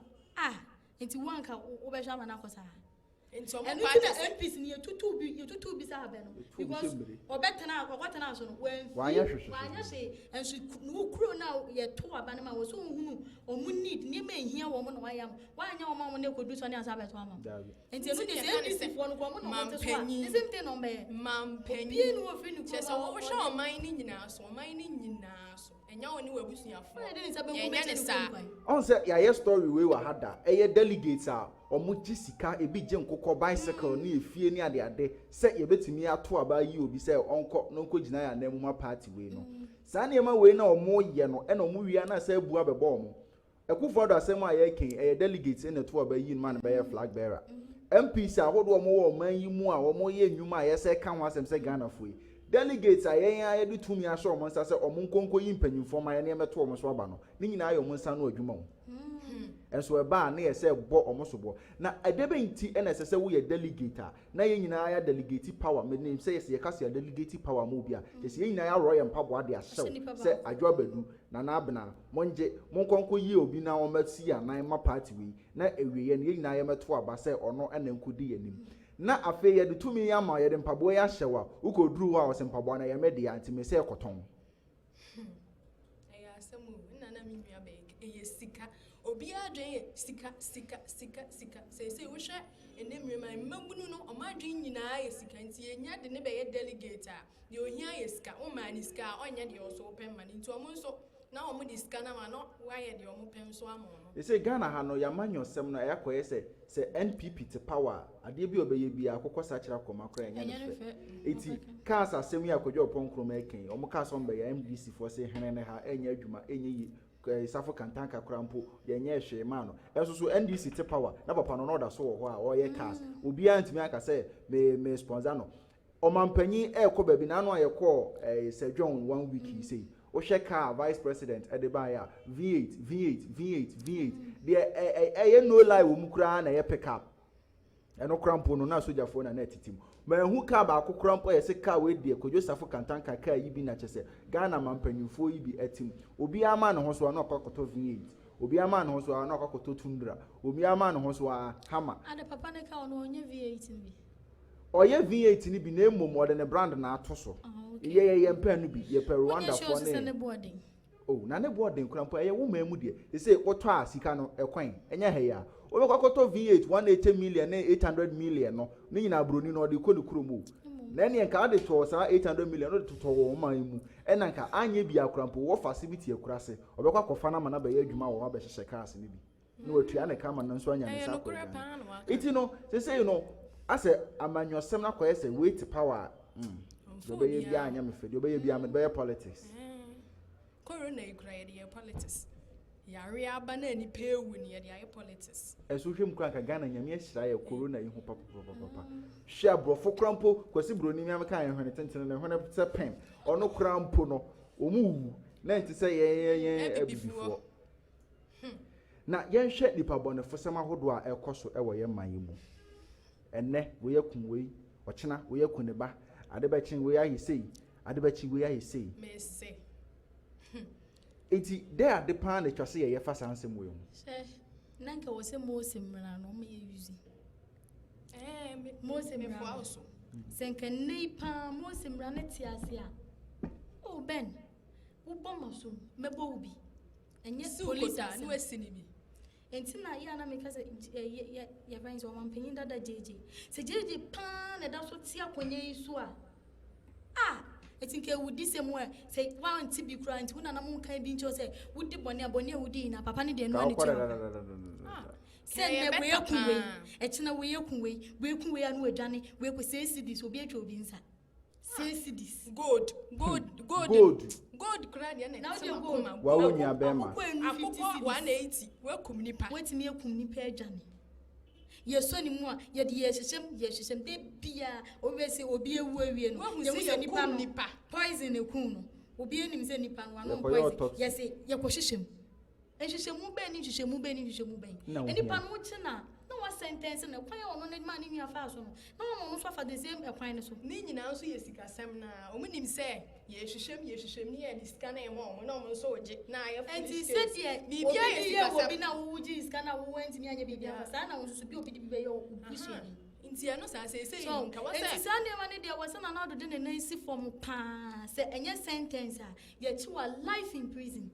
Speaker 3: enti wanka obehwe ama na kosa enti omo pa ta MPs ni yetutu bi sa abe no because obetana akwatana so no
Speaker 2: wanya
Speaker 3: hwe enso no kro na ye to aba na ma wo so hunu omo need ni ma ehia wo mo na wanya wo ma ne kodu so ne asa beto ama enti enu de MPs fo no ko mo na wo te so a the same thing no me
Speaker 8: mampanyi
Speaker 3: bi no wo fri ni ko
Speaker 8: chese wo hwe oman ni nyina so enya woni wabusuafoɔ enya ne sa
Speaker 2: on say ya story we wa hada eye delegates a omo gisika ebi je nkokɔ bicycle ni efie ni ade say ye betimi ato aba yi obi say onko no nko gina ya na emuma party we no sa na ema we na omo ye no e na omo wia na say bua bebo omo ekufo do asem a ye ken eye delegates na to aba yi man be flag bearer MPs ahodo omo wo man yi mu a omo ye nnwuma ye say kan ho asem say Ghana foi delegates ayen do tumi aso omo nsa se omo nkonko yi mpanyimfo ma ye na emeto omo so aba no ni nyina ayo omo nsa no adwuma wo enso eba na ye se bo omo so bo na edebe nti na se wo ye delegate na ye nyina ya delegate power me name say ye ka se delegate power mo bia ye se ye nyina ya royal mpabo ade ahyew se adwo abadu na na abena monje monkonko yi obi na omati anan ma party we na ewiye na ye nyina ya meto aba se ono na nkudi yanim na afe ye de tumi ya ma ye de mpabo ya hyewa ukoduru wa o se mpabo na ye media anti me se ekoton
Speaker 8: eya asemu na mi nua be eye sika obi adwen sika se wo hwe enemre man mabunu no o madwen nyina ye sika nti enya de ne be ye delegate a de ohia ye sika o man ni sika onye de o so open man nti o mo nso na o mo di sika na ma no wa ye de o mo pen so amo no
Speaker 2: e say Ghana ha no ya manyo sem na yakoye se NPP te power ade bi obeye bi akokɔ sa kira kɔma kora enya ne fe eti cars asem ya kodwo ponkro ma eken o mo cars on be ya MDC for say hene ne ha enya adwuma enye yi safo kantanka krampo ye nye hwe ma no enso so NDC te power na papa no da so wo ho a o ye cars obi antimi aka say me sponsor no o mampanyi ekɔ ba bi na no ayekɔ Sejon 1 week say o hwe car vice president edeba ya V8 de no lie wo mukura na ye pick up eno krampo no na sojafo na etitim ma hu car ba akokrampo ye se car we de kodwo safo kantanka car yi bi na chese Ghana mampanyufo yi bi etim obi ama ne ho so na okokoto V8 obi ama ne ho so na okokoto Tundra obi ama ne ho so Hammer
Speaker 3: ade papa ne car no onye V8 bi
Speaker 2: oye V8 ni bi na emom ode ne brand na ato so ye mpa no bi ye per Rwanda for
Speaker 3: ne
Speaker 2: oh na ne boarding krampo ye wo ma mu de say woto a sika no ekwan enya he ya we kwakoto V8 180 million na 800 million no ni nyina broni no de ko ne kuromu na ne nka ade to sa 800 million no de to wo man mu ena nka anye bi akurampo wo facility akurase obekwa kofa na mana be ya adwuma wo ba hyehyɛ cars ne bi no watua ne kama no nso anya ne sa ko iti no say you know ase amanyosem na koye say weight power obeye bi anya me fedi obeye bi am be politics
Speaker 8: corona igrai politics yare aba na ni pewu ni ye dey politics
Speaker 2: esu hwem kran ka Ghana nyame ahyira ye corona yi ho papa hwia brofo krampo kwasi broni mi am kan ye hwene tenten ne hwene se pen ono krampo no omu na nti se ye abifo na yen hwe nipa bone fosam ahodo a ekoso ewo ye man yi mu enne we yakun we ochena we yakun ne ba ade ba chin we ahisei ade ba chin we ahisei
Speaker 8: mese
Speaker 2: eti there the pan the twase ye fa sansem we mu
Speaker 3: nanka wo se mosemra no me use mosemra also senka nei pa mosemra ne tiase a o ben wo bomoso mebo ubi enye police
Speaker 8: no asini bi
Speaker 3: entina ya na meka se ya fans o mampanyin dada jeje se jeje pa na da so tia konye isu a etinke wudi semu e say wa nti bi kura nti una na mun kan bi ncho say wudi bone abone wudi na papa ne de no ani cho say ne we ekunwe e china we ekunwe anu adwane we ko say cedis obi atwa obi nsa say cedis
Speaker 8: gold kura de na
Speaker 3: na gold
Speaker 2: wa woni abema
Speaker 8: akoko 180 we kum nipa
Speaker 3: wetimi ekum nipa adwane yeso ni mu a ye de yehyehyem de bia obese obi ewu awie no ye hu se nipa poison ekun no obi enim se nipa no ano poison ye se ye ko hyehyem ehyehyemu be ni hyehyemu be nipa no china na wa sentence na kwan ono na ma ni nua fa so no na ono no so fa the same ekwan ne so
Speaker 8: ni nyina nso ye sikasem na omunim se ye hyehyem ni ye ni sika na emo na omo nso oje na ye fa
Speaker 3: enti se die bibia ye sikasem obi na wo ji sika na wo wenti mi anya bibia fa sa na wo so bi obi di bibia ye obusu ni
Speaker 8: nti ano sa se nka wa se
Speaker 3: enti sa ne ma ne dia wasa na do de ne nansi form pa se enye sentence a ye chi wa life in prison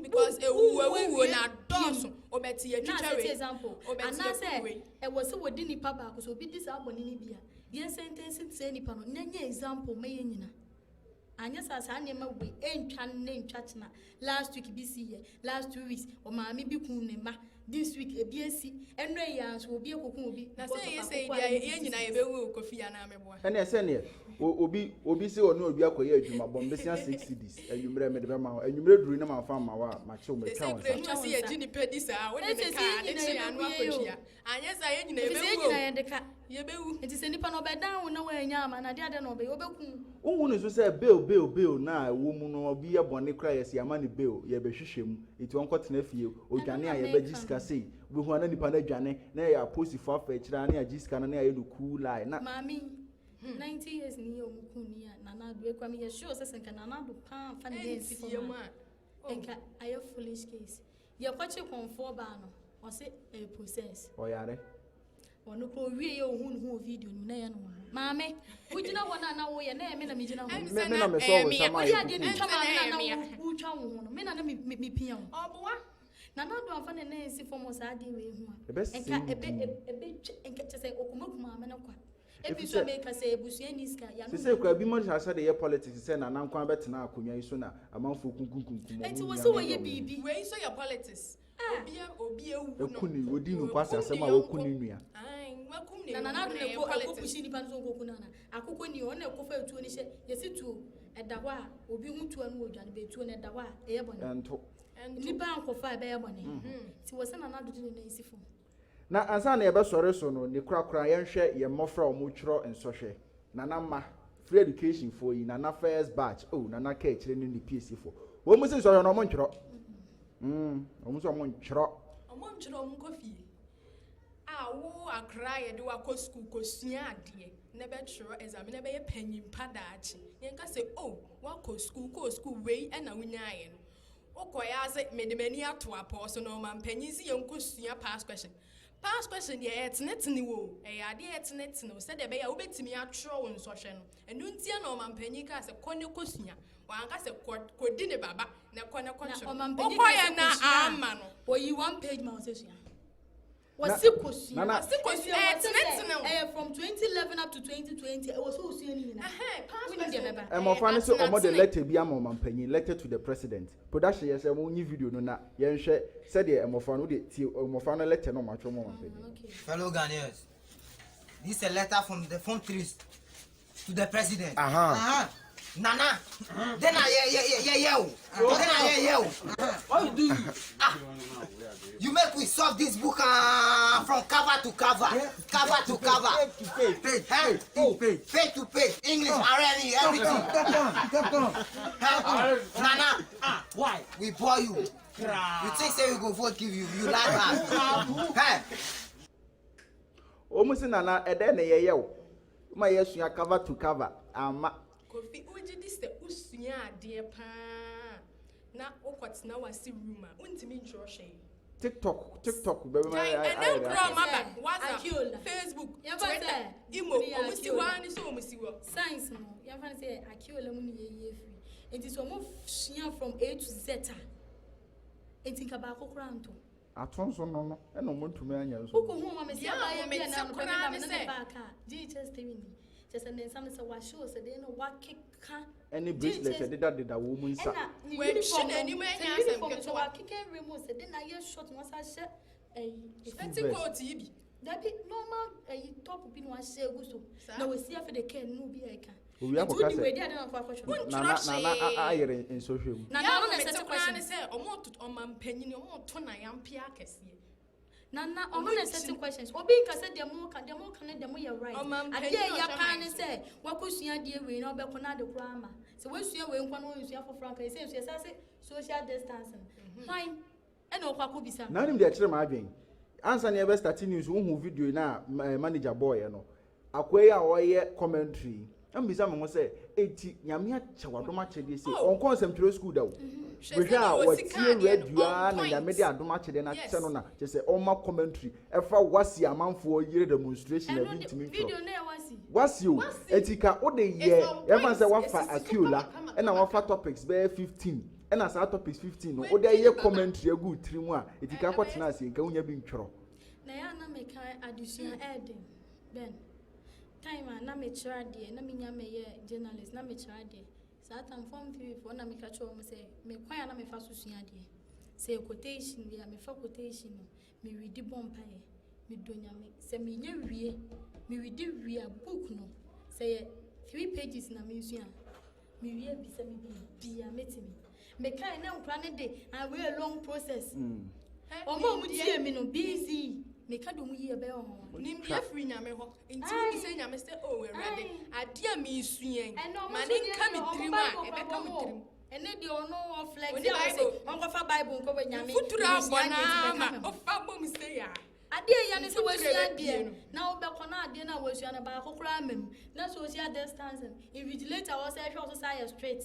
Speaker 8: because ewu na doso obeti ye twitware
Speaker 3: na example ana se e wose wodi nipa ba ko so obi di sa aboni ni bia ye sentence se nipa no nanya example me ye nyina anya sa ne ma we entwa ne ntwa tena last week bi si ye last 2 weeks o ma mi bi kun ne ma this week ebi esi eno ya so obi ekokun obi
Speaker 8: na say ye say ye nyina ye bewu kofi ya na meboa
Speaker 2: ene ese ne obi se onu obi akoye adwuma bom besia 6 cedis anwumre me de be ma anwumre duru na ma fa ma wa ma che o me twa won
Speaker 8: sa say ye gini pedi sa wo de ka de chi anu akotua anya sa ye nyina ye bewu
Speaker 3: ye nyina ye de ka
Speaker 8: ye bewu
Speaker 3: enti se nipa no be dan na wa anya ama na de ade no be obekun
Speaker 2: ohun so say bill na wo mu no obi ye bone kra ye se ama ne bill ye be hwehwem enti won kotena fie odwane a ye ba giska sei we hu ana nipa na dwane na ya post for afa kira na ya giska na ya do cool lie na
Speaker 3: mami 90 years ni yo mukuni ya nana do ekwa me ye sure say senka nana do pa fa ne den si for enka ayo foolish case ye kwache konfo ba no o say e process
Speaker 2: o yare
Speaker 3: ono ko wie ye ohun hu video ni na ye no mame wujina wona na wo ye na me na me jina ho
Speaker 2: me na me so wo sama
Speaker 3: ya de ni twa ma na wo twa wo ho no me na na me pia wo
Speaker 8: oboa
Speaker 3: na na do afa ne na si for mo sa de we hu
Speaker 2: a
Speaker 3: enka enka chese okumakuma me na kwa ebi so me ka say ebusu ni ska ya no
Speaker 2: se kwa bi mo sa de ye politics se na nankwan betena akonwa yi so na amanfo kunkunkunkum
Speaker 3: enti wo so wo ye bibi
Speaker 8: we so your politics obi ewu no
Speaker 2: ekuni odi nu kwasa asema okuni nua
Speaker 3: na do ne ko akupushi ni panzo ko kuna na akoko ni o na ekofa etuo ni hye yesi tuo eda ho a obi hu tuo no odwane be tuo na eda ho a eye bone
Speaker 2: ento
Speaker 3: ni ba ankofa be eye bone ti wo se na do ne na isifo
Speaker 2: na ansa na ye be sore so no ni krakra ye nhwe ye mmofra o mu twiro ensohwe na ma free education for yi na first batch na ka kire ni PSC for wo mu se so no mo ntwiro o mu so mo ntwiro
Speaker 8: mo kofi wo akra ye de wa ko school ko sua ade na be twiro exam na be ye panyin padaachi yen ka se wa ko school we na wunyaye no okoya se medemani ato apo so no man panyin si yen ko sua pass question ye etnetni wo ade etnetni wo se de be ya obetimi atwiro won so hwe no enu ntia na man panyin ka se konne ko sua wan ka se kodi ne baba na konne ko twiro okoya na ama no
Speaker 3: oyi 1 page ma o se sua Was it question?
Speaker 2: Nana.
Speaker 3: From 2011 up to 2020, it was so soon.
Speaker 2: I'm of honest, or the letter be a moment penny, letter to the president. Production, yes, I won't video no na. Yen said the Mofano letter no much more.
Speaker 9: Fellow Ghanaians, this is a letter from the phone trees to the president. Nana, then I what you do? You make we solve this book from cover to cover, cover to cover, page to page, English, already, everything. Nana, why? We bore you. You think say we go vote give you? You like that? Hey.
Speaker 2: Almost in Nana, and then a my yes, you are cover to cover.
Speaker 8: Kofi uji this the usunya dear pa na okwat na wasi rumor untimi ntroshe
Speaker 2: TikTok baby
Speaker 8: and then grow mama WhatsApp Facebook Twitter imo omusi wani so omusi wo
Speaker 3: science no ya fan say akiola mu ne ye free it is almost from A to Z it think about kokranto
Speaker 2: atonso no e no montumi anya so
Speaker 3: ko hu mama say ya me na no na say just tell me just and then some say wa show say they know what kick
Speaker 2: any bracelet did that woman sa
Speaker 8: when she any me anya asem
Speaker 3: so wa kick remove say then na ye short one say
Speaker 8: fancy coat bi
Speaker 3: that be normal top bi no say go so na we see after the can no bi I can
Speaker 2: we have Nana in social
Speaker 8: Nana no say question say omo to omampanyin omo to na yampia kese
Speaker 3: Nana, I'm not certain questions. Or being said, the more can you're right. I hear your parents say, what could see a dear way, no Beconado grammar. So, what's your way one you for Frank? It says, social distancing. Fine. And no, what could be some.
Speaker 2: None of the actual margin. Answer never starting news who video now, manager boy, you know. Acquire or commentary. And be someone say, 80 Yamia Chawadoma Chedi say, on consent to school though. We hear what you read you are and Yamedia Domache than Axanona, just say, all my commentary. If I was the amount for a year demonstration, to me. Was you, Etika, all the year, ever say what for Acula, and our fat topics bear 15, and as our topics 15, or the year commentary a good 3 1, Etika what's nice, and can you be true?
Speaker 3: Diana make additional adding, Ben. Time na me try there na me nya me journalist na me try there satan form 3 for na me ka cho mo say me kwan na me fa so sua there say quotation there me fa quotation me read bomb pae me donya me say me nya wie me read wie a book no say 3 pages na me sua me wie bi say me bia metimi me kan na nkra ne de and we a long process omo mu tie me no busy me ka do mu ye be ho
Speaker 8: nim dia free nyame ho nti bi say nyame say oh erade adia me suyen mani nka me trim a e be ka me trim
Speaker 3: ene de ono o flex ya say on go fa bible nko be nyame
Speaker 8: futura bona ma o fa bom say ya
Speaker 3: ade ya ne se wasua de na wo be kona ade na wasua na ba kokora amem na social distancing invigilator was say hwe so straight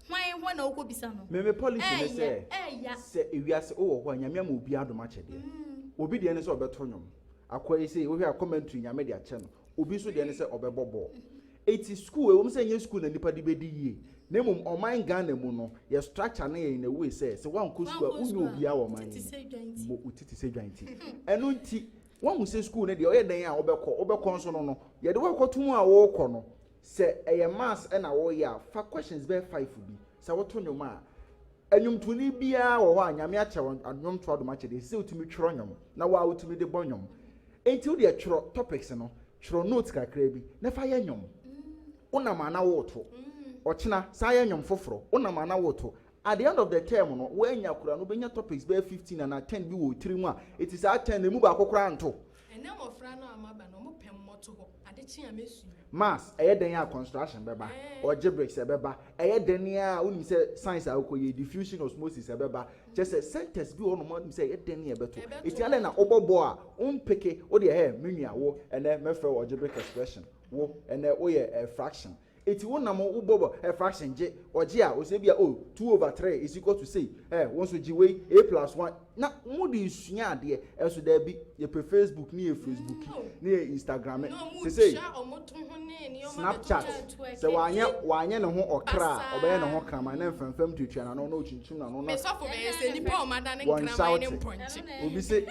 Speaker 3: why na okwo bisa no
Speaker 2: me policy say ewiase o ho nyame ma obi adoma chede obi de ne se obeto nyom akwai say we hear commentary nyame de ache no obi so de ne se obebobo eti school we say nye school na nipa de bedi yie na mum oman Ghana mu no ye structure na ye in a way say one ko school unu obi a wo man mo utiti se dwanti eno nti one say school na de o ye dan a obekọ nso no ye de wo tum a wo kọ no se eye mass na wo ya fa questions be 5 bi se wo to nyom a enyumtuni bia wo ho anyame ache anyom to adoma che de se utumi tworo nyom na wa utumi de bo nyom enti wo de tworo topics no tworo notes kakra bi na fa ye nyom una mana wo to ochina sa ye nyom foforo una mana wo to at the end of the term no we anya kura no benya topics be 15 and 10 bi wo 3 mu a it is at 10 mu ba kokora nto
Speaker 8: ene mo fra no amaba no mo pem moto ho ade chi amesu
Speaker 2: mass den ya construction beba algebraics beba den ya unim say science akoye diffusion osmosis beba just say sentence bi ono mo say den ya beto etiale na obobo a umpeke o de menua wo ene mefe algebraic expression wo ene o ye fraction eti won na mo ubobo a fraction je oje a o se bia 2/3 is equal to say won so giwe a+1 na mo di sua ade e so da bi ye pe Facebook ni Facebook ni Instagram say Snapchat se wanye ne ho okra obeye ne ho krama na mfamfam twetwa na no chinchim na no na
Speaker 8: me so for be se nipa o madane krama ne mponchi
Speaker 2: obi say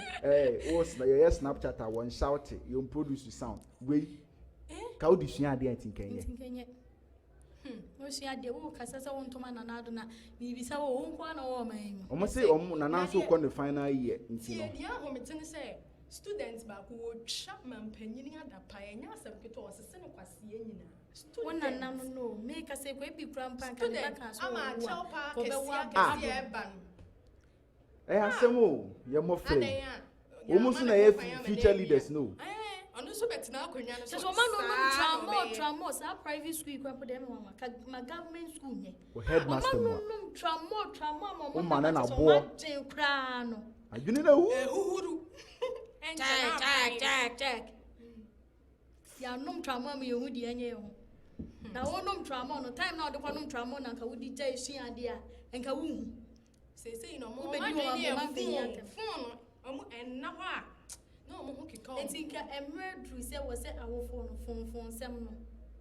Speaker 2: was ye Snapchat a one shout you produce sound we ka odi sua ade antinkenye
Speaker 3: no sua de wo kasa se won toma na nado na bibisa wo won kwa na wo man
Speaker 2: omo say omo na nan so ko the final year nti no
Speaker 8: dia ho metene say students ba ko wo twa mampanyini adapa enya asem keto o sese ne kwase nyina
Speaker 3: wona nam no make say ko bi kura mpanka ne baka so
Speaker 8: ama chelpa kesi e ban
Speaker 2: asem o ye mo free omo so na ye future leaders no
Speaker 8: ono so betina akonya no
Speaker 3: so man no tramo sa private school kwa podem mama ma government school nye
Speaker 2: o headmaster mo
Speaker 3: tramo
Speaker 2: mo man na bo
Speaker 3: kra no
Speaker 2: adwene na
Speaker 8: uhuru
Speaker 3: check ya nom tramo am yehu di enye ho na wo nom tramo no time na o de kwa nom tramo na nka wodi ja esua ade a nka wuhu
Speaker 8: sese no mo ma de phone omo enna ho a no mo ho kika o
Speaker 3: etinka emredru se wo se awofo no fonfon sem no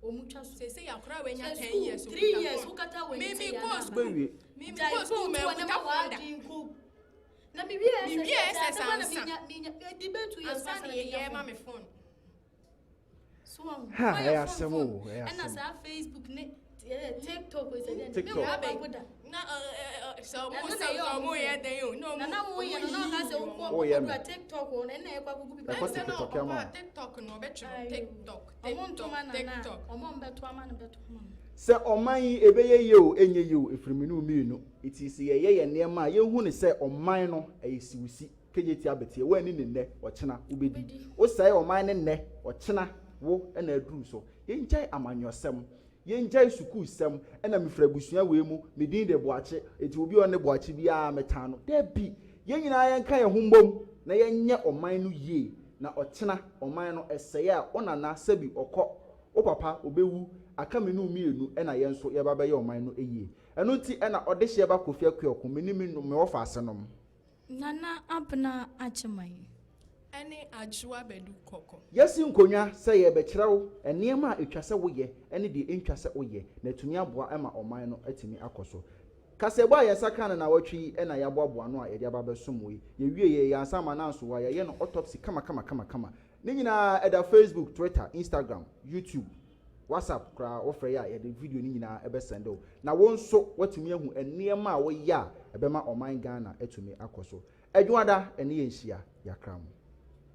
Speaker 3: omutwa so
Speaker 8: sese ya kura we nya 10 years
Speaker 3: 3 years ukata we
Speaker 8: maybe go
Speaker 3: school me go me na wa dinku na bibi ese na minya debate years
Speaker 8: sana ye ma me phone
Speaker 3: so
Speaker 2: ha ya semo
Speaker 3: na sa Facebook ne TikTok we say
Speaker 2: TikTok
Speaker 8: na so mo ye den yo no
Speaker 3: na wo ye no na se wo TikTok o na e kwa gugu bi
Speaker 8: TikTok no be try TikTok omo mbeto ama na beto ma
Speaker 2: se oman ebeye ye o enye ye o efriminu mienu itisi ye niema ye hu ne se oman no ayesiwusi kejeti abete we ni ne ochena ubedi o sai oman ne ne ochena wo na aduru so ye njai amanyosem ye njai suku sem na mifrabusua we mu medin de boache eti obi on ne boache bia meta no da bi ye nyina ye nka ye hombom na ye nye oman no yie na ochena oman no eseye a onana sabi okọ o papa obewu aka menu mienu na ye nso ye baba ye oman no eyie eno nti na ode hye ba kofia kweko menimi no me ofa asenom
Speaker 3: nana abna achemai
Speaker 8: ene ajua bedu koko
Speaker 2: yesi nkonya se ye be kirewo enema etwase wo ye ene de entwase wo ye na tumi aboa ema oman no atimi akoso kasebo aye saka na watwi na ya boaboa no a ye de aba somo ye wie ye ya asama na so wa ye no autopsy kama ni nyina eda Facebook, Twitter, Instagram, YouTube, WhatsApp kra ofre ya ye de video ni nyina ebe send o na won so watumi ahu enema a wo ya ebe ma oman Ghana atumi akoso adwada ene ye nhia yakram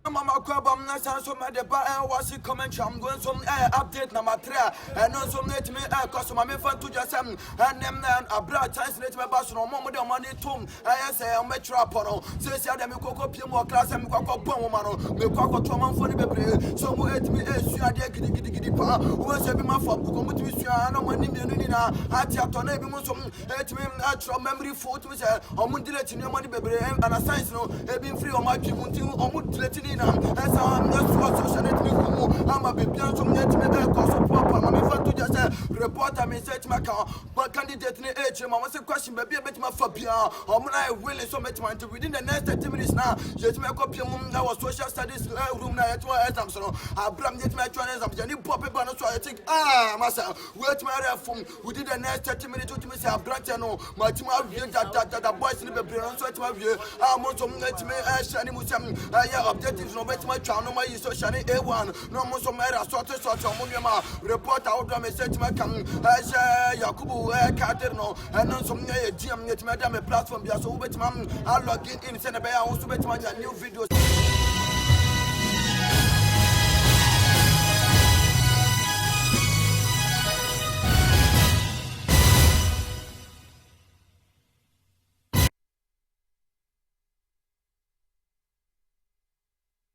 Speaker 1: Mama Kwabam Nasa so mad the was it comment I'm going some update number 3 and no some let me cause my fan to just and them a bright chance let me bash no more the money tom I say I'm metro upon says ya them coco more class and coco bomb man me coco to man for the baby so mo hate me you are there gidi pa who say be my for come to me no money me na at ya to na be mo some hate me natural memory photo me say I'm delete no money baby and a science no e be free on my dream until I'm delete esa am na social net me kumu ama be bian so net me e ko so papa ma me fa to just reporter me search my candidate ni age ma say question be bia betima fa bia o mo na willing so betima to within the next 30 minutes now yet me copy mum na was social studies room na yet wa exam so abram yet me try exam jani pop paper no so I think masa wait my reform within the next 30 minutes to me say abram no ma tima wie da boys ni be brain so tima wie mo so net me shani musam ya update no bet my channel my social A1 no mo so mera sort mo nyama reporter out me set my can Yakubu Kader no and no so me GM net me platform bia so bet man log in send be a so bet man new videos